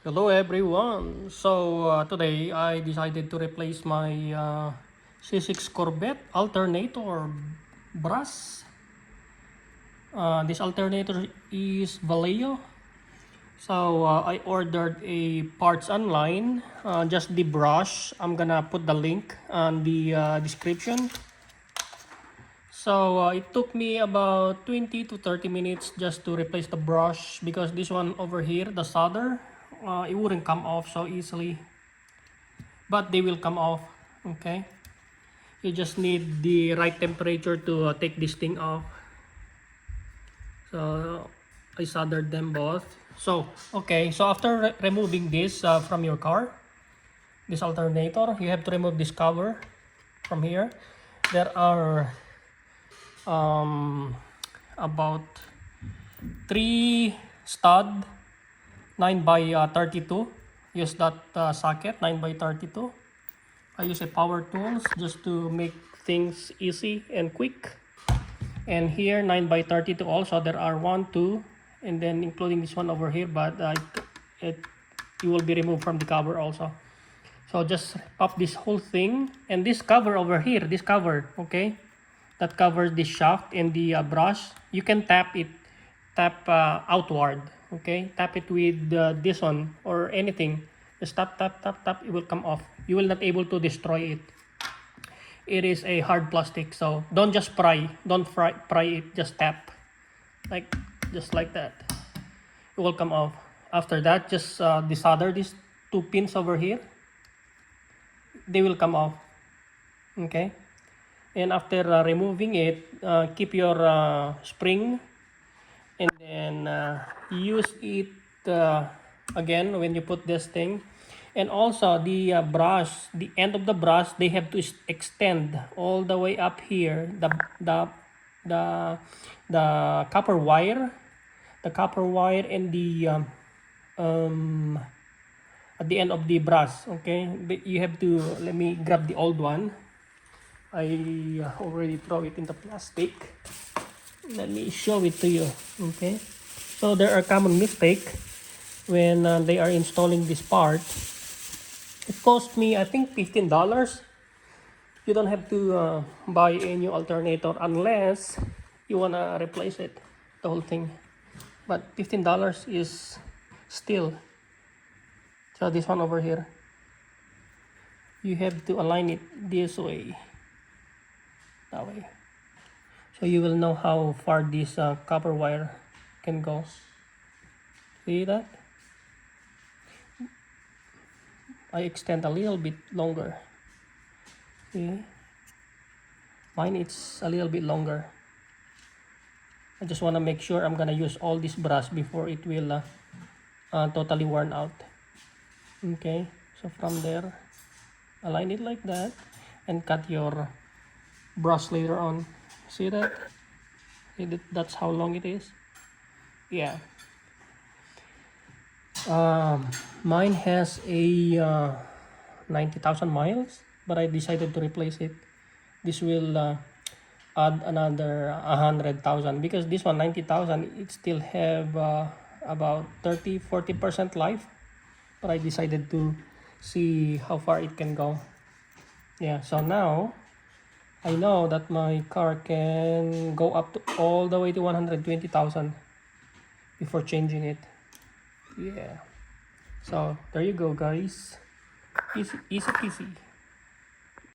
Hello everyone. Today I decided to replace my C6 Corvette Alternator brass. This alternator is Vallejo. I ordered a parts online, just the brush. I'm gonna put the link on the description. It took me about 20 to 30 minutes just to replace the brush because this one over here, the solder, it wouldn't come off so easily, but they will come off. Okay, you just need the right temperature to take this thing off. So I soldered them both. So after removing this from your car, this alternator, you have to remove this cover from here. There are about 3 stud 9 by 32. Use that socket 9 by 32. I use a power tools just to make things easy and quick. And here 9 by 32 also, there are 1 2 and then including this one over here, but it will be removed from the cover also. So just pop this whole thing, and this cover over here, this cover, okay, that covers the shaft and the brush, you can tap outward. Okay, tap it with this one or anything. Just tap, it will come off. You will not able to destroy it. It is a hard plastic, so don't just pry it, just tap just like that. It will come off. After that, just desolder these 2 pins over here. They will come off. Okay, and after removing it, keep your spring and then use it again when you put this thing. And also the brush, the end of the brush, they have to extend all the way up here. The copper wire, and the at the end of the brush. Okay, but you have to, let me grab the old one. I already throw it in the plastic. Let me show it to you. Okay, so there are common mistake when they are installing this part. It cost me, I think, $15. You don't have to buy a new alternator unless you wanna replace it, the whole thing. But $15 is still. So this one over here, you have to align it this way, that way, so you will know how far this copper wire can go. See that? I extend a little bit longer. See? Mine it's a little bit longer. I just want to make sure I'm gonna use all this brush before it will totally worn out. Okay, so from there, align it like that and cut your brush later on. See that? See that? That's how long it is. Yeah. Mine has a 90,000 miles, but I decided to replace it. This will add another 100,000 because this one 90,000, it still have about 30-40% life, but I decided to see how far it can go. Yeah, so now I know that my car can go up to all the way to 120,000 before changing it. Yeah, so there you go, guys. Easy peasy.